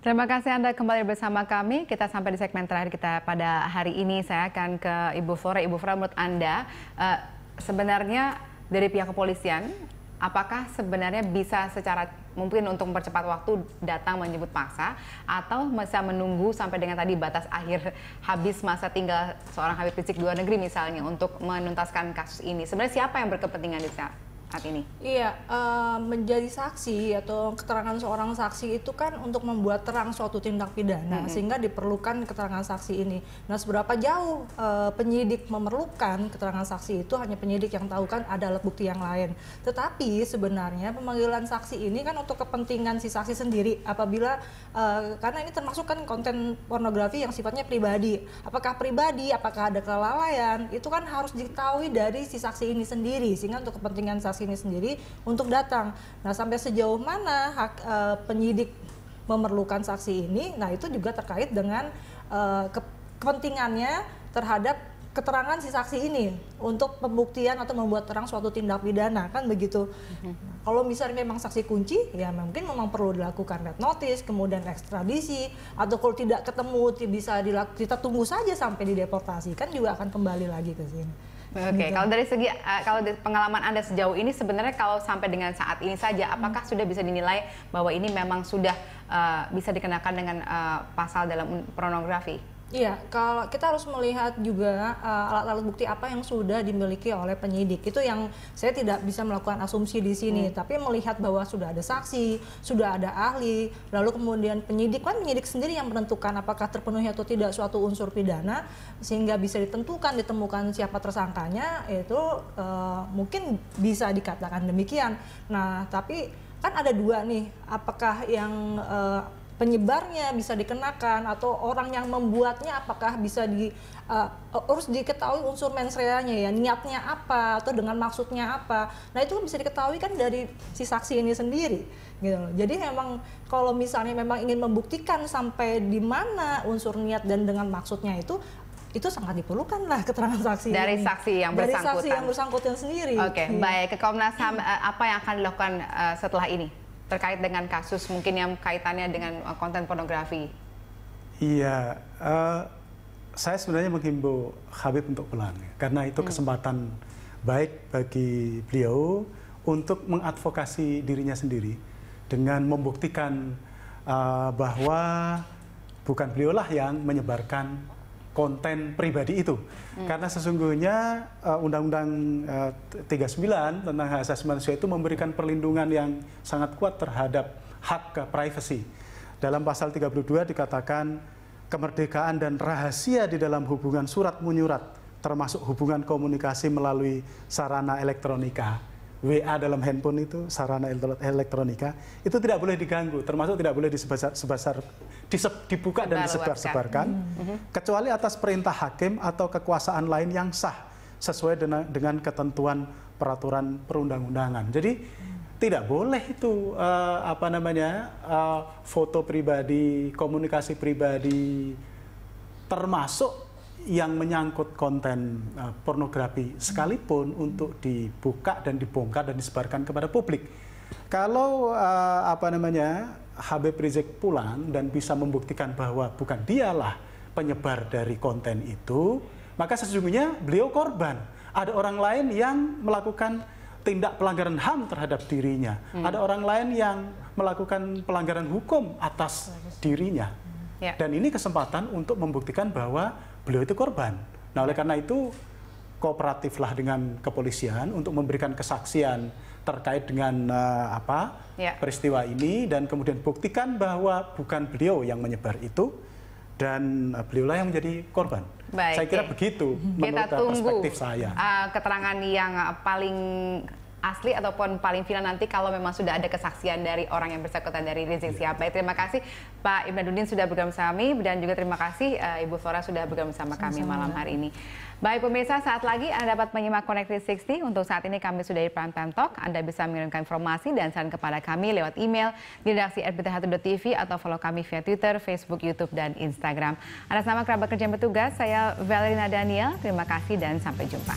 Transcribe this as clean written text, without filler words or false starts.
Terima kasih Anda kembali bersama kami. Kita sampai di segmen terakhir kita pada hari ini. Saya akan ke Ibu Flora. Ibu Flora, menurut Anda sebenarnya dari pihak kepolisian, apakah sebenarnya bisa secara mungkin untuk mempercepat waktu datang menjemput paksa, atau bisa menunggu sampai dengan tadi batas akhir habis masa tinggal seorang Habib Rizik di luar negeri misalnya untuk menuntaskan kasus ini? Sebenarnya siapa yang berkepentingan di saat ini? Iya, menjadi saksi atau keterangan seorang saksi itu kan untuk membuat terang suatu tindak pidana, sehingga diperlukan keterangan saksi ini. Nah, seberapa jauh penyidik memerlukan keterangan saksi itu hanya penyidik yang tahu, kan ada alat bukti yang lain. Tetapi sebenarnya pemanggilan saksi ini kan untuk kepentingan si saksi sendiri, apabila karena ini termasuk kan konten pornografi yang sifatnya pribadi. Apakah pribadi, apakah ada kelalaian, itu kan harus diketahui dari si saksi ini sendiri, sehingga untuk kepentingan saksi ini sendiri untuk datang. Nah, sampai sejauh mana penyidik memerlukan saksi ini, nah itu juga terkait dengan kepentingannya terhadap keterangan si saksi ini untuk pembuktian atau membuat terang suatu tindak pidana, kan begitu. Kalau misalnya memang saksi kunci, ya mungkin memang perlu dilakukan red notice, kemudian ekstradisi, atau kalau tidak ketemu bisa kita tunggu saja sampai dideportasi, kan juga akan kembali lagi ke sini. Oke, kalau dari segi kalau pengalaman Anda sejauh ini, sebenarnya kalau sampai dengan saat ini saja, apakah sudah bisa dinilai bahwa ini memang sudah bisa dikenakan dengan pasal dalam pornografi? Iya, kalau kita harus melihat juga alat-alat bukti apa yang sudah dimiliki oleh penyidik. Itu yang saya tidak bisa melakukan asumsi di sini, tapi melihat bahwa sudah ada saksi, sudah ada ahli, lalu kemudian penyidik sendiri yang menentukan apakah terpenuhi atau tidak suatu unsur pidana, sehingga bisa ditemukan siapa tersangkanya, itu mungkin bisa dikatakan demikian. Nah, tapi kan ada dua nih, apakah yang penyebarnya bisa dikenakan atau orang yang membuatnya apakah bisa harus diketahui unsur mens reanya, ya, niatnya apa atau dengan maksudnya apa. Nah, itu bisa diketahui kan dari si saksi ini sendiri gitu loh. Jadi memang kalau misalnya memang ingin membuktikan sampai di mana unsur niat dan dengan maksudnya itu sangat diperlukan lah keterangan saksi dari ini. Saksi yang dari bersangkutan. Saksi yang bersangkutan sendiri. Oke, baik. Ke Komnas HAM, apa yang akan dilakukan setelah ini terkait dengan kasus mungkin yang kaitannya dengan konten pornografi? Iya, saya sebenarnya menghimbau Habib untuk pulang, karena itu kesempatan baik bagi beliau untuk mengadvokasi dirinya sendiri dengan membuktikan bahwa bukan beliaulah yang menyebarkan konten pribadi itu. Karena sesungguhnya Undang-Undang 39 tentang hak asasi manusia itu memberikan perlindungan yang sangat kuat terhadap hak ke privacy. Dalam pasal 32 dikatakan kemerdekaan dan rahasia di dalam hubungan surat menyurat, termasuk hubungan komunikasi melalui sarana elektronika. WA dalam handphone itu sarana elektronika itu tidak boleh diganggu, termasuk tidak boleh dibuka dan disebar-sebarkan, kecuali atas perintah hakim atau kekuasaan lain yang sah sesuai dengan ketentuan peraturan perundang-undangan. Jadi tidak boleh itu foto pribadi, komunikasi pribadi, termasuk yang menyangkut konten pornografi sekalipun untuk dibuka dan dibongkar dan disebarkan kepada publik. Kalau Habib Rizik pulang dan bisa membuktikan bahwa bukan dialah penyebar dari konten itu, maka sesungguhnya beliau korban. Ada orang lain yang melakukan tindak pelanggaran HAM terhadap dirinya. Ada orang lain yang melakukan pelanggaran hukum atas dirinya. Dan ini kesempatan untuk membuktikan bahwa beliau itu korban. Nah, oleh karena itu kooperatiflah dengan kepolisian untuk memberikan kesaksian terkait dengan peristiwa ini, dan kemudian buktikan bahwa bukan beliau yang menyebar itu dan beliaulah yang menjadi korban. Baik, saya kira begitu menurut perspektif saya. Keterangan yang paling asli ataupun paling final nanti kalau memang sudah ada kesaksian dari orang yang bersangkutan dari Rizik Sihab. Baik, terima kasih Pak Ibnaduddin sudah bergabung bersama kami, dan juga terima kasih Ibu Flora sudah bergabung bersama kami malam hari ini. Baik pemirsa, saat lagi Anda dapat menyimak Connect 360. Untuk saat ini kami sudah di Prime Time Talk. Anda bisa mengirimkan informasi dan saran kepada kami lewat email di redaksi@bt1.tv atau follow kami via Twitter, Facebook, YouTube, dan Instagram. Atas nama kerabat kerja yang bertugas, saya Valerina Daniel. Terima kasih dan sampai jumpa.